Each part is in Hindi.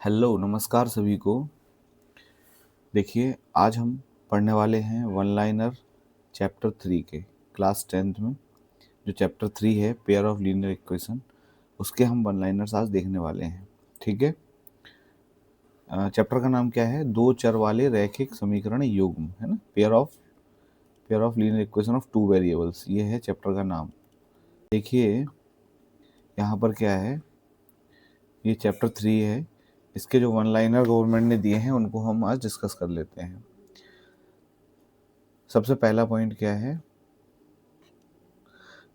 हेलो, नमस्कार सभी को। देखिए, आज हम पढ़ने वाले हैं वन लाइनर चैप्टर 3 के क्लास 10th में। जो चैप्टर 3 है पेयर ऑफ लीनियर इक्वेशन, उसके हम वन लाइनर्स आज देखने वाले हैं। ठीक है। चैप्टर का नाम क्या है? दो चर वाले रैखिक समीकरण युग्म, है ना। Pair of linear equation of two variables, ये है चैप्टर का नाम। देखिए यहाँ पर क्या है, ये चैप्टर 3 है। इसके जो वन लाइनर गवर्नमेंट ने दिए हैं उनको हम आज डिस्कस कर लेते हैं। सबसे पहला पॉइंट क्या है?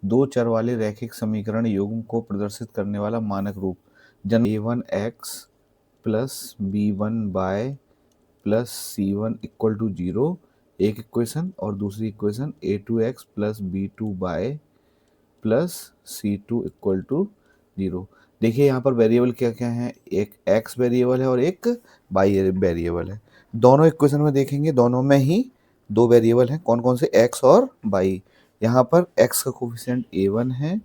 दो चर वाले रैखिक समीकरण युग्म को प्रदर्शित करने वाला मानक रूप a1x plus b1 by plus c1 equal to 0 एक इक्वेशन, और दूसरी equation a2x plus b2 by plus c2 equal to 0। देखिए यहाँ पर वेरिएबल क्या क्या है, एक x वेरिएबल है और एक y वेरिएबल है। दोनों इक्वेशन में देखेंगे, दोनों में ही दो वेरिएबल हैं। कौन कौन से? x और y। यहाँ पर x का कोफिशिएंट a1 है,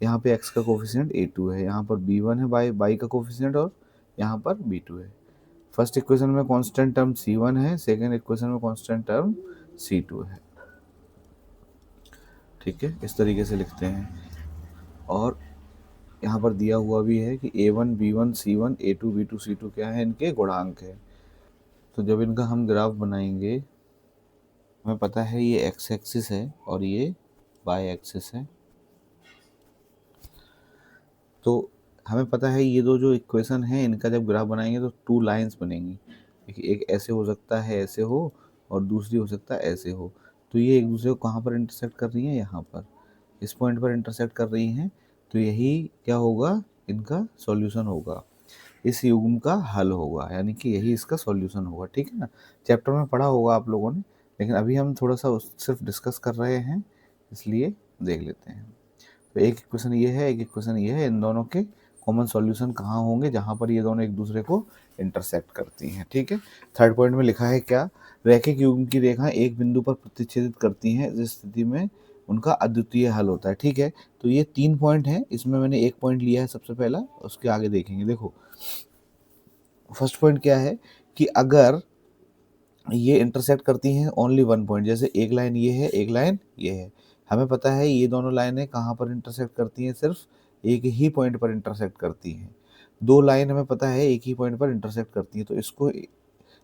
यहाँ पे x का कोफिशिएंट a2 है, यहाँ पर b1 है, y का कोफिशिएंट, और यहाँ पर b2 है। फर्स्ट इक्वेशन में कांस्टेंट टर्म c1 है, सेकंड इक्वेशन में कांस्टेंट टर्म c2 है। ठीक है, इस तरीके से लिखते हैं। और यहाँ पर दिया हुआ भी है कि a1 b1 c1 a2 b2 c2 क्या है, इनके गुणांक है। तो जब इनका हम ग्राफ बनाएंगे, हमें पता है ये x एक्सिस है और ये y एक्सिस है। तो हमें पता है ये दो जो इक्वेशन है इनका जब ग्राफ बनाएंगे तो टू लाइंस बनेंगी। देखिए, एक ऐसे हो सकता है, ऐसे हो, और दूसरी हो सकता है ऐसे हो। तो ये एक दूसरे को कहाँ पर इंटरसेक्ट कर रही हैं? यहाँ पर, इस पॉइंट पर इंटरसेक्ट कर रही हैं। तो यही क्या होगा, इनका सॉल्यूशन होगा, इस युग्म का हल होगा, यानी कि यही इसका सॉल्यूशन होगा। ठीक है ना। चैप्टर में पढ़ा होगा आप लोगों ने, लेकिन अभी हम थोड़ा सा सिर्फ डिस्कस कर रहे हैं, इसलिए देख लेते हैं। तो एक इक्वेशन ये है, एक इक्वेशन ये है। इन दोनों के कॉमन सॉल्यूशन कहाँ होंगे? जहाँ पर ये दोनों एक दूसरे को इंटरसेक्ट करती हैं। ठीक है। थर्ड पॉइंट में लिखा है क्या? रैखिक युग्म की रेखाएं एक बिंदु पर प्रतिच्छेदित करती हैं, जिस स्थिति में उनका अद्वितीय हल होता है। ठीक है। तो ये 3 पॉइंट हैं, इसमें मैंने एक पॉइंट लिया है सबसे पहला, उसके आगे देखेंगे। देखो, फर्स्ट पॉइंट क्या है कि अगर ये इंटरसेक्ट करती हैं ओनली वन पॉइंट, जैसे एक लाइन ये है, एक लाइन ये है। हमें पता है ये दोनों लाइनें कहाँ पर इंटरसेक्ट करती हैं? सिर्फ एक ही पॉइंट पर इंटरसेक्ट करती हैं। दो लाइन हमें पता है एक ही पॉइंट पर इंटरसेक्ट करती हैं। तो इसको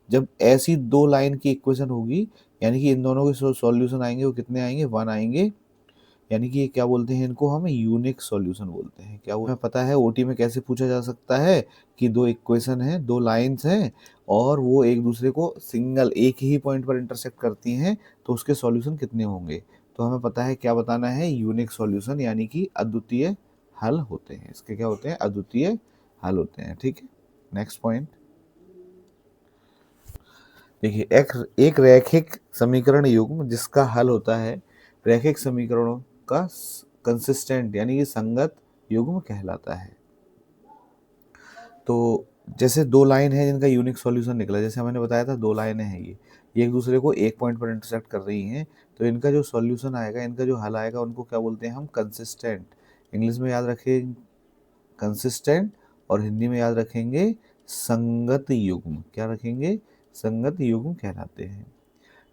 जब ऐसी दो लाइन की इक्वेशन होगी, यानी कि इन दोनों के सॉल्यूशन आएंगे, वो कितने आएंगे? 1 आएंगे। यानी कि ये क्या बोलते हैं? इनको हम यूनिक सॉल्यूशन बोलते हैं। क्या हमें पता है ओटी में कैसे पूछा जा सकता है कि दो इक्वेशन है, दो लाइंस हैं, और वो एक दूसरे को सिंगल एक ही पॉइंट पर इंटरसेक्ट करती हैं, तो उसके सॉल्यूशन कितने होंगे? तो हमें पता है क्या बताना है? यूनिक सॉल्यूशन, यानी कि अद्वितीय हल होते हैं। इसके क्या होते हैं? अद्वितीय हल होते हैं। ठीक है। नेक्स्ट पॉइंट देखिए, एक रैखिक समीकरण युग्म जिसका हल होता है रैखिक समीकरणों का कंसिस्टेंट यानी कि संगत युग्म कहलाता है। तो जैसे दो लाइन है जिनका यूनिक सॉल्यूशन निकला, जैसे मैंने बताया था दो लाइनें हैं, ये एक दूसरे को एक पॉइंट पर इंटरसेक्ट कर रही हैं, तो इनका जो सॉल्यूशन आएगा, इनका जो हल आएगा, उनको क्या बोलते हैं हम? कंसिस्टेंट। इंग्लिश में याद रखें कंसिस्टेंट, और हिंदी में याद रखेंगे संगत युग्म। क्या रखेंगे? संगत युग्म कहलाते हैं।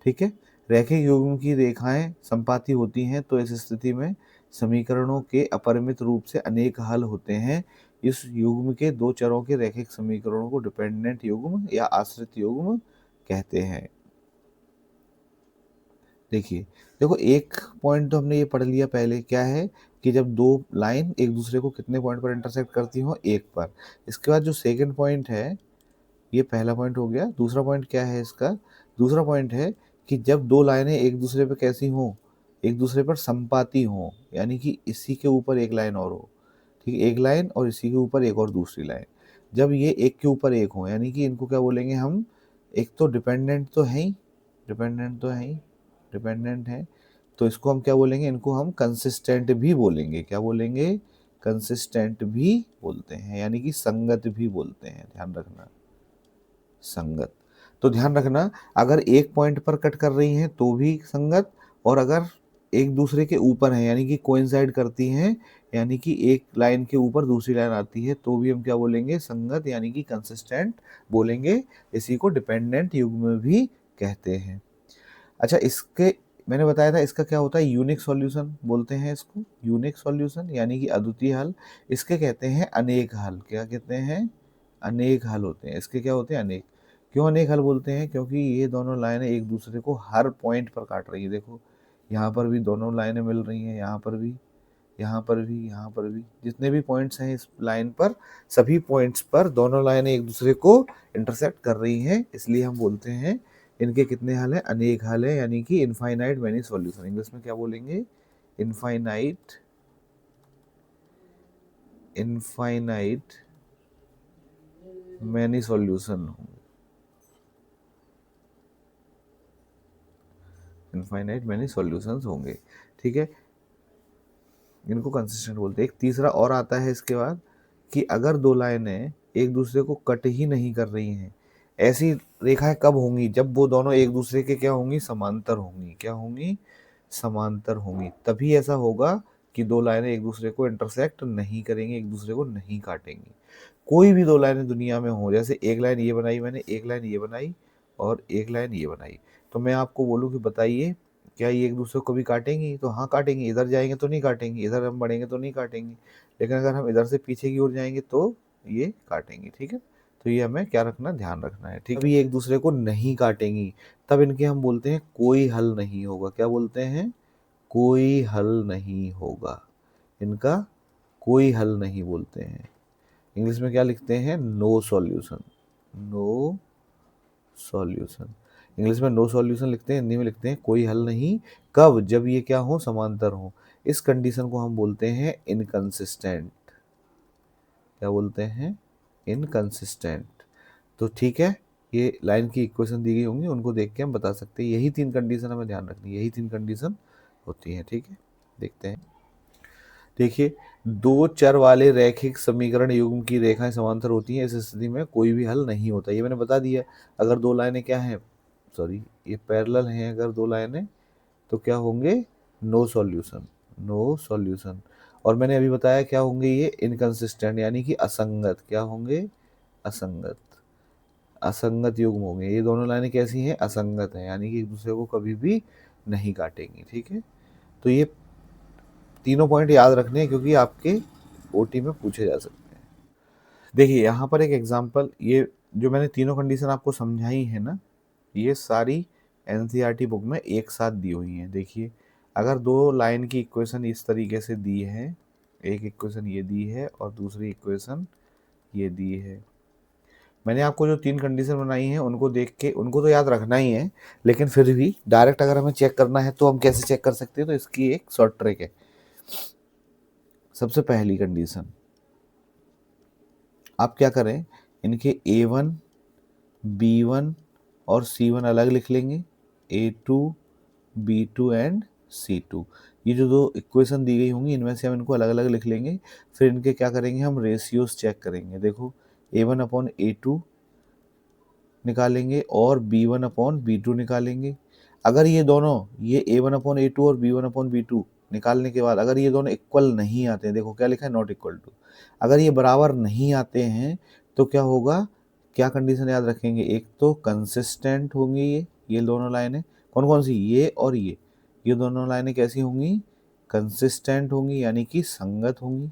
ठीक है। रैखिक युग्म की रेखाएं संपाती होती हैं, तो इस स्थिति में समीकरणों के अपरिमित रूप से अनेक हल होते हैं। इस युग्म के दो चरों के रैखिक समीकरणों को डिपेंडेंट युग्म या आश्रित युग्म कहते हैं। देखिए, देखो, एक पॉइंट तो हमने ये पढ़ लिया पहले, क्या है कि जब दो लाइन एक दूसरे को कितने पॉइंट पर इंटरसेक्ट करती हो? एक पर। इसके बाद जो सेकंड पॉइंट है, ये पहला पॉइंट हो गया। दूसरा पॉइंट क्या है इसका? दूसरा पॉइंट है कि जब दो लाइनें एक दूसरे पे कैसी हों? एक दूसरे पर संपाती हों, यानी कि इसी के ऊपर एक लाइन और हो। ठीक है, एक लाइन और इसी के ऊपर एक और दूसरी लाइन। जब ये एक के ऊपर एक हो, यानी कि इनको क्या बोलेंगे हम? एक तो डिपेंडेंट तो है ही, डिपेंडेंट तो है ही, डिपेंडेंट है, तो इसको हम क्या बोलेंगे? इनको हम कंसिस्टेंट भी बोलेंगे। क्या बोलेंगे? कंसिस्टेंट भी बोलते हैं, यानी कि संगत भी बोलते हैं। ध्यान रखना, संगत। तो ध्यान रखना, अगर एक पॉइंट पर कट कर रही हैं तो भी संगत, और अगर एक दूसरे के ऊपर हैं, यानी कि कोइंसाइड करती हैं, यानी कि एक लाइन के ऊपर दूसरी लाइन आती है, तो भी हम क्या बोलेंगे, संगत यानी कि कंसिस्टेंट बोलेंगे। इसी को डिपेंडेंट युग्म भी कहते हैं। अच्छा, इसके मैंने बताया था इसका क्या होता है, यूनिक सॉल्यूशन बोलते हैं इसको, यूनिक सॉल्यूशन यानी कि अद्वितीय हल। इसके कहते हैं अनेक हल। क्या कहते हैं, अनेक हल होते हैं इसके। क्या होते हैं, अनेक। क्यों अनेक हल बोलते हैं, क्योंकि ये दोनों लाइनें एक दूसरे को हर पॉइंट पर काट रही है। देखो यहाँ पर भी दोनों लाइनें मिल रही हैं, यहाँ पर भी, यहाँ पर भी, यहाँ पर भी, जितने भी पॉइंट्स हैं इस लाइन पर, सभी पॉइंट्स पर दोनों लाइनें एक दूसरे को इंटरसेक्ट कर रही हैं, इसलिए हम बोलते हैं इनके कितने हल हैं, अनेक हल है, यानी कि इनफाइनाइट मैनी सॉल्यूशन। इंग्लिश में क्या बोलेंगे, इनफाइनाइट, इनफाइनाइट मैनी सॉल्यूशन होंगे, इनफाइनाइट मैनी सॉल्यूशंस होंगे। ठीक है, इनको कंसिस्टेंट बोलते हैं। एक तीसरा और आता है इसके बाद, कि अगर दो लाइनें एक दूसरे को कट ही नहीं कर रही हैं, ऐसी रेखाएं कब होंगी, जब वो दोनों एक दूसरे के क्या होंगी, समांतर होंगी। क्या होंगी, समांतर होंगी। तभी ऐसा होगा कि दो लाइनें एक दूसरे को इंटरसेक्ट नहीं करेंगी, एक दूसरे को नहीं काटेंगी। कोई भी दो लाइनें दुनिया में हो, जैसे एक लाइन ये बनाई मैंने, एक लाइन ये बनाई और एक लाइन ये बनाई, तो मैं आपको बोलूँ कि बताइए क्या ये एक दूसरे को कभी काटेंगी, तो हाँ काटेंगी। इधर जाएंगे तो नहीं काटेंगी, इधर हम बढ़ेंगे तो नहीं काटेंगी, लेकिन अगर हम इधर से पीछे की ओर जाएंगे तो ये काटेंगी। ठीक है, तो ये हमें क्या रखना, ध्यान रखना है। ठीक है, अभी एक दूसरे को नहीं काटेंगी, तब इनके हम बोलते हैं कोई हल नहीं होगा। क्या बोलते हैं, कोई हल नहीं होगा, इनका कोई हल नहीं बोलते हैं। इंग्लिश में क्या लिखते हैं, no solution, no solution. English में नो सॉल्यूशन लिखते हैं, हिंदी में लिखते हैं कोई हल नहीं। कब, जब ये क्या हो, समांतर हो। इस कंडीशन को हम बोलते हैं इनकंसिस्टेंट। क्या बोलते हैं, इनकंसिस्टेंट। तो ठीक है, ये लाइन की इक्वेशन दी गई होंगी, उनको देख के हम बता सकते हैं। यही तीन कंडीशन हमें ध्यान रखनी है, यही तीन कंडीशन होती हैं। ठीक है, देखते हैं। देखिए, दो चर वाले रैखिक समीकरण युग्म की रेखाएं समांतर होती हैं, इस स्थिति में कोई भी हल नहीं होता। ये मैंने बता दिया। अगर दो लाइनें क्या हैं, सॉरी ये पैरेलल हैं, अगर दो लाइनें तो क्या होंगे, नो सॉल्यूशन, नो सॉल्यूशन। और मैंने अभी बताया क्या होंगे, ये इनकंसिस्टेंट यानी कि असंगत। क्या होंगे, असंगत, असंगत युग्म होंगे। ये दोनों लाइनें कैसी हैं, असंगत हैं, यानी कि एक दूसरे को कभी भी नहीं काटेंगी। ठीक है, तो ये तीनों पॉइंट याद रखने हैं, क्योंकि आपके ओटी में पूछे जा सकते हैं। देखिए यहाँ पर एक एग्जांपल, ये जो मैंने तीनों कंडीशन आपको समझाई है ना, ये सारी एनसीईआरटी बुक में एक साथ दी हुई हैं। देखिए, अगर दो लाइन की इक्वेशन इस तरीके से दी है, एक इक्वेशन ये दी है और दूसरी इक्वेशन ये दी है, मैंने आपको जो तीन कंडीशन बनाई हैं उनको देख के, उनको तो याद रखना ही है, लेकिन फिर भी डायरेक्ट अगर हमें चेक करना है तो हम कैसे चेक कर सकते हैं, तो इसकी एक शॉर्ट ट्रिक है। सबसे पहली कंडीशन, आप क्या करें, इनके A1, B1 और C1 अलग लिख लेंगे, A2, B2 एंड C2। ये जो दो इक्वेशन दी गई होंगी, इनमें से हम इनको अलग अलग लिख लेंगे। फिर इनके क्या करेंगे, हम रेशियोज चेक करेंगे। देखो, A1/A2 निकालेंगे और B1/B2 निकालेंगे। अगर ये दोनों, ये A1/A2 और B1/B2 निकालने के बाद अगर ये दोनों इक्वल नहीं आते हैं, देखो क्या लिखा है, नॉट इक्वल टू, अगर ये बराबर नहीं आते हैं तो क्या होगा, क्या कंडीशन याद रखेंगे, एक तो कंसिस्टेंट होंगी ये दोनों लाइनें, कौन कौन सी, ये और ये दोनों लाइनें कैसी होंगी, कंसिस्टेंट होंगी, यानी कि संगत होंगी।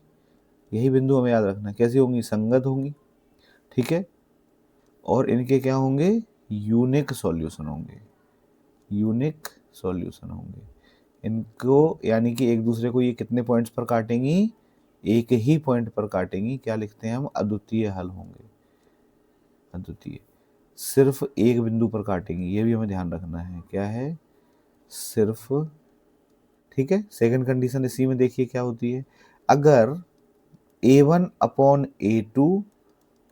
यही बिंदु हमें याद रखना है, कैसी होंगी, संगत होंगी। ठीक है, और इनके क्या होंगे, यूनिक सॉल्यूशन होंगे, यूनिक सॉल्यूशन होंगे। इनको यानी कि एक दूसरे को ये कितने पॉइंट्स पर काटेंगी, एक ही पॉइंट पर काटेंगी। क्या लिखते हैं हम, अद्वितीय हल होंगे, अद्वितीय, सिर्फ एक बिंदु पर काटेंगी, ये भी हमें ध्यान रखना है। क्या है, सिर्फ। ठीक है, सेकंड कंडीशन इसी में देखिए क्या होती है, अगर A1/A2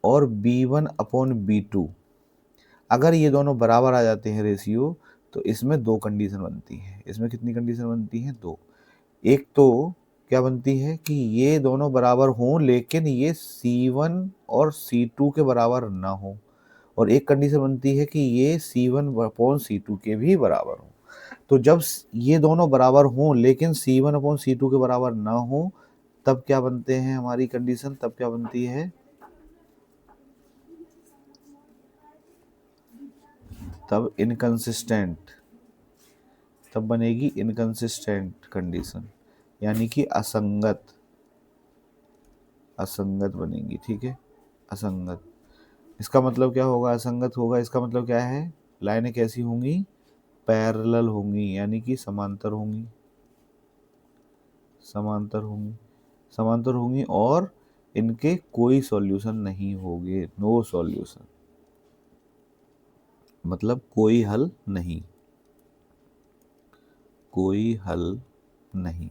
और B1/B2 अगर ये दोनों बराबर आ जाते हैं रेशियो, तो इसमें दो कंडीशन बनती है। इसमें कितनी कंडीशन बनती हैं, दो। एक तो क्या बनती है कि ये दोनों बराबर हों, लेकिन ये C1 और C2 के बराबर ना हो, और एक कंडीशन बनती है कि ये C1/C2 के भी बराबर हो। तो जब ये दोनों बराबर हों लेकिन C1/C2 के बराबर ना हो, तब क्या बनते हैं हमारी कंडीशन, तब क्या बनती है, तब इनकंसिस्टेंट, तब बनेगी इनकंसिस्टेंट कंडीशन, यानी कि असंगत, असंगत बनेगी। ठीक है, असंगत। इसका मतलब क्या होगा, असंगत होगा, इसका मतलब क्या है, लाइनें कैसी होंगी, पैरेलल होंगी, यानी कि समांतर होंगी, समांतर होंगी, समांतर होंगी, और इनके कोई सॉल्यूशन नहीं होंगे, नो सॉल्यूशन, मतलब कोई हल नहीं, कोई हल नहीं,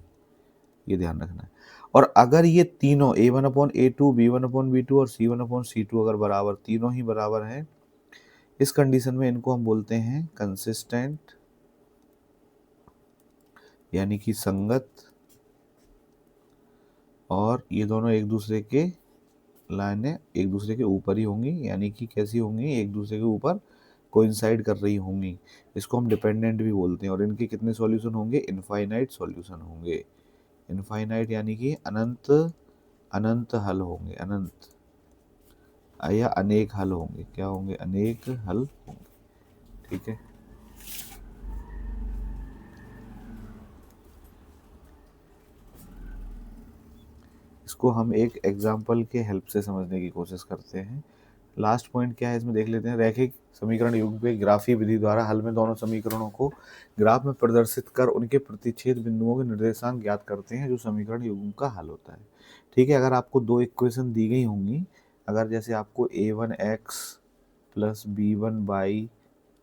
ये ध्यान रखना है। और अगर ये तीनों A1/A2, B1/B2 और C1/C2 अगर बराबर, तीनों ही बराबर हैं, इस कंडीशन में इनको हम बोलते हैं कंसिस्टेंट, यानी कि संगत, और ये दोनों एक दूसरे के, लाइनें एक दूसरे के ऊपर ही होंगी, यानी कि कैसी होंगी, एक दूसरे के ऊपर कोइंसाइड कर रही होंगी, इसको हम डिपेंडेंट भी बोलते हैं। और इनके कितने सॉल्यूशन होंगे, इनफाइनाइट सॉल्यूशन होंगे, इनफाइनाइट यानी कि अनंत, अनंत हल होंगे, अनंत या अनेक हल होंगे, क्या होंगे, अनेक हल होंगे। ठीक है, इसको हम एक एग्जाम्पल के हेल्प से समझने की कोशिश करते हैं। लास्ट पॉइंट क्या है इसमें देख लेते हैं। रैखिक समीकरण युग्म पे ग्राफीय विधि द्वारा हल में दोनों समीकरणों को ग्राफ में प्रदर्शित कर उनके प्रतिच्छेद बिंदुओं के निर्देशांक ज्ञात करते हैं, जो समीकरण युग्म का हल होता है। ठीक है, अगर आपको दो इक्वेशन दी गई होंगी, अगर जैसे आपको A1x plus B1y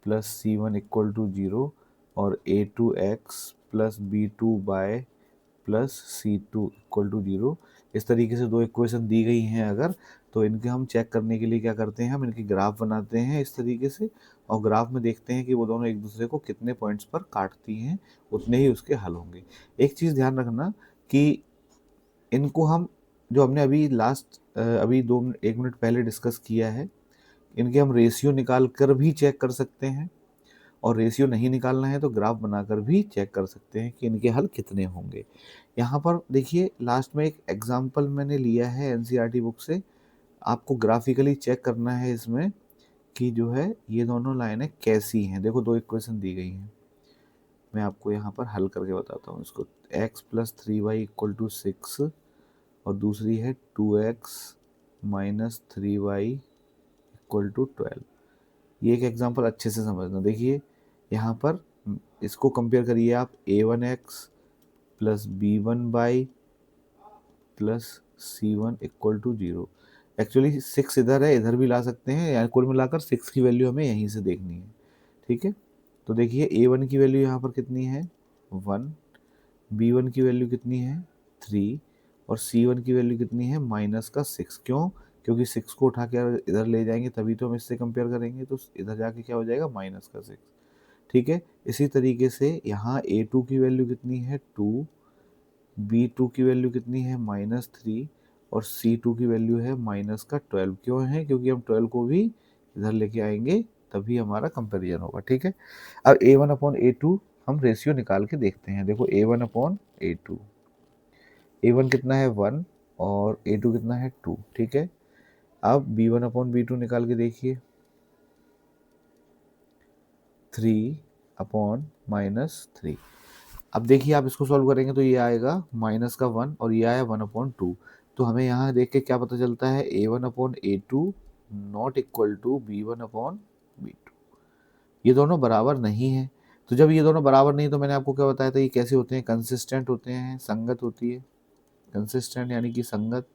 plus C1 equal to 0 और A2x plus B2y plus C2 equal to 0, इस तरीके से दो इक्वेशन दी गई हैं अगर, तो इनके हम चेक करने के लिए क्या करते हैं, हम इनके ग्राफ बनाते हैं इस तरीके से, और ग्राफ में देखते हैं कि वो दोनों एक दूसरे को कितने पॉइंट्स पर काटती हैं, उतने ही उसके हल होंगे। एक चीज़ ध्यान रखना कि इनको हम, जो हमने अभी लास्ट अभी 1 मिनट पहले डिस्कस किया है, इनके हम रेशियो निकाल कर भी चेक कर सकते हैं, और रेशियो नहीं निकालना है तो ग्राफ बनाकर भी चेक कर सकते हैं कि इनके हल कितने होंगे। यहाँ पर देखिए लास्ट में एक एग्जाम्पल मैंने लिया है एनसीईआरटी बुक से, आपको ग्राफिकली चेक करना है इसमें कि जो है ये दोनों लाइनें कैसी हैं। देखो दो इक्वेशन दी गई हैं, मैं आपको यहाँ पर हल करके बताता हूँ इसको। x plus 3y equal to 6 और दूसरी है 2x minus 3y equal to 12। ये एक एग्जांपल अच्छे से समझना। देखिए यहाँ पर इसको कंपेयर करिए आप, A1x plus B1y plus C1 equal to 0। Actually 6 इधर है, इधर भी ला सकते हैं, यानी कुल मिलाकर 6 की वैल्यू हमें यहीं से देखनी है। ठीक है, तो देखिए A1 की वैल्यू यहाँ पर कितनी है, 1, B1 की वैल्यू कितनी है, 3, और C1 की वैल्यू कितनी है, माइनस का 6। क्यों, क्योंकि 6 को उठा के इधर ले जाएंगे तभी तो हम इससे कंपेयर करेंगे, तो इधर जाके क्या हो जाएगा, माइनस का 6। ठीक है, इसी तरीके से यहाँ A2 की वैल्यू कितनी है, 2, B2 की वैल्यू कितनी है, -3, और C2 की वैल्यू है -12। क्यों है, क्योंकि हम 12 को भी इधर लेके आएंगे तभी हमारा कंपेरिजन होगा। ठीक है, अब A1/A2 हम रेशियो निकाल के देखते हैं। देखो A1/A2, A1 कितना है 1 और A2 कितना है 2। ठीक है, अब B1/B2 निकाल के देखिए, 3/-3। अब देखिए आप इसको सॉल्व करेंगे तो ये आएगा -1 और ये आया 1/2। तो हमें यहाँ देख के क्या पता चलता है, A1/A2 not equal to B1/B2, ये दोनों बराबर नहीं है। तो जब ये दोनों बराबर नहीं, तो मैंने आपको क्या बताया था, ये कैसे होते हैं, कंसिस्टेंट होते हैं, संगत होती है, कंसिस्टेंट यानी कि संगत।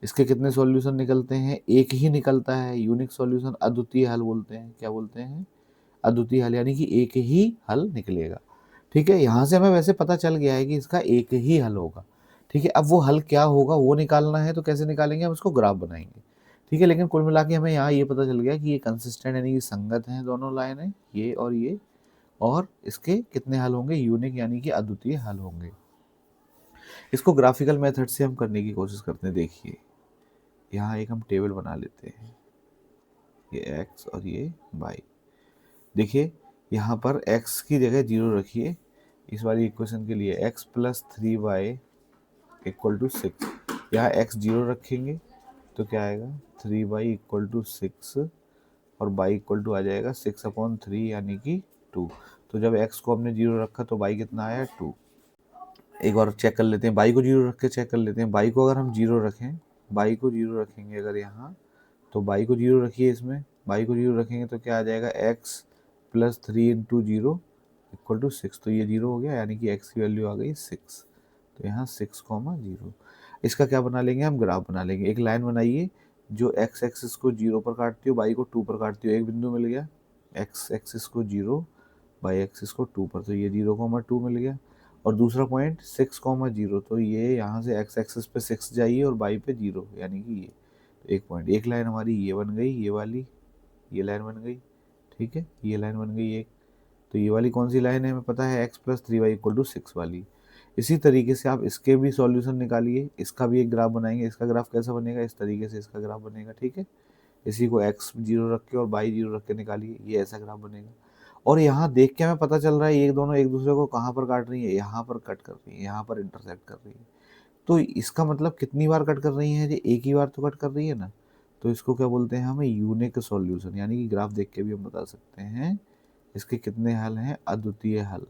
इसके कितने सॉल्यूशन निकलते हैं, एक ही निकलता है, यूनिक सॉल्यूशन, अद्वितीय हल बोलते हैं। क्या बोलते हैं, अद्वितीय हल, यानी कि एक ही हल निकलेगा। ठीक है, यहाँ से हमें वैसे पता चल गया है कि इसका एक ही हल होगा। ठीक है, अब वो हल क्या होगा वो निकालना है, तो कैसे निकालेंगे, हम इसको ग्राफ बनाएंगे। ठीक है, लेकिन कुल मिला के हमें यहाँ ये पता चल गया कि ये कंसिस्टेंट यानी कि संगत हैं दोनों लाइनें, ये और ये, और इसके कितने हल होंगे, यूनिक यानी कि अद्वितीय हल होंगे। इसको ग्राफिकल मेथड से हम करने की कोशिश करते हैं। देखिए यहाँ एक हम टेबल बना लेते हैं, ये x और ये y। देखिए यहाँ पर x की जगह 0 रखिए इस वाली इक्वेशन के लिए, x plus 3y equal to 6। यहाँ x 0 रखेंगे तो क्या आएगा 3y इक्वल टू 6 और y इक्वल टू आ जाएगा 6/3 यानी कि 2। तो जब x को हमने 0 रखा तो y कितना आया 2। एक बार चेक कर लेते हैं, y को 0 रख के चेक कर लेते हैं। y को अगर हम 0 रखें, y को 0 रखेंगे अगर यहाँ, तो y को 0 रखिए इसमें, y को 0 रखेंगे तो क्या आ जाएगा x plus 3 into 0 equal to 6। तो ये 0 हो गया यानी कि x की वैल्यू आ गई 6। तो यहाँ 6,0। इसका क्या बना लेंगे हम, ग्राफ बना लेंगे। एक लाइन बनाइए जो x एक्सिस को 0 पर काटती हो, y को 2 पर काटती हो। एक बिंदु मिल गया x एक्सिस को 0, y एक्सिस को 2 पर, तो ये 0,2 मिल गया। और दूसरा पॉइंट 6,0, तो ये यहाँ से x एक्सिस पे 6 जाइए और y पे 0 यानी कि ये। तो एक पॉइंट, एक लाइन हमारी ये बन गई, ये वाली, ये लाइन बन गई, ठीक है, ये लाइन बन गई एक। तो ये वाली कौन सी लाइन है, हमें पता है x plus 3y equal to 6 वाली। इसी तरीके से आप इसके भी सॉल्यूशन निकालिए, इसका भी एक ग्राफ बनाएंगे। इसका ग्राफ कैसा बनेगा, इस तरीके से इसका ग्राफ बनेगा, ठीक है। इसी को x 0 रख के और y 0 रख के निकालिए, ये ऐसा ग्राफ बनेगा। और यहाँ देख के हमें पता चल रहा है ये दोनों एक दूसरे को कहाँ पर काट रही है, यहाँ पर कट कर रही है, यहाँ पर इंटरसेक्ट कर रही है। तो इसका मतलब कितनी बार कट कर रही है, ये एक ही बार तो कट कर रही है ना। तो इसको क्या बोलते हैं हमें, यूनिक सॉल्यूशन। यानी कि ग्राफ देख के भी हम बता सकते हैं इसके कितने हल हैं, अद्वितीय हल।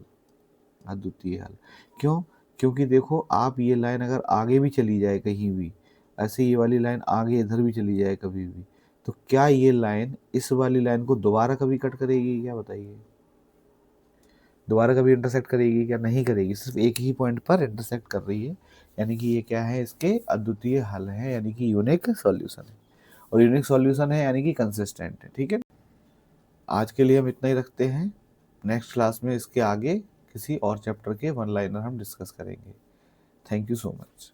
अद्वितीय हल क्यों, क्योंकि देखो आप ये लाइन अगर आगे भी चली जाए कहीं भी, ऐसे ये वाली लाइन आगे इधर भी चली जाए कभी भी, तो क्या ये लाइन इस वाली लाइन को दोबारा कभी कट करेगी, क्या बताइए, दोबारा कभी इंटरसेक्ट करेगी क्या, नहीं करेगी। सिर्फ एक ही पॉइंट पर इंटरसेक्ट कर रही है। यानी कि ये क्या है, इसके अद्वितीय हल है, यानी कि यूनिक सॉल्यूशन है। और यूनिक सॉल्यूशन है यानी कि कंसिस्टेंट है, ठीक है। आज के लिए हम इतना ही रखते हैं। नेक्स्ट क्लास में इसके आगे किसी और चैप्टर के वन लाइनर हम डिस्कस करेंगे। Thank you so much.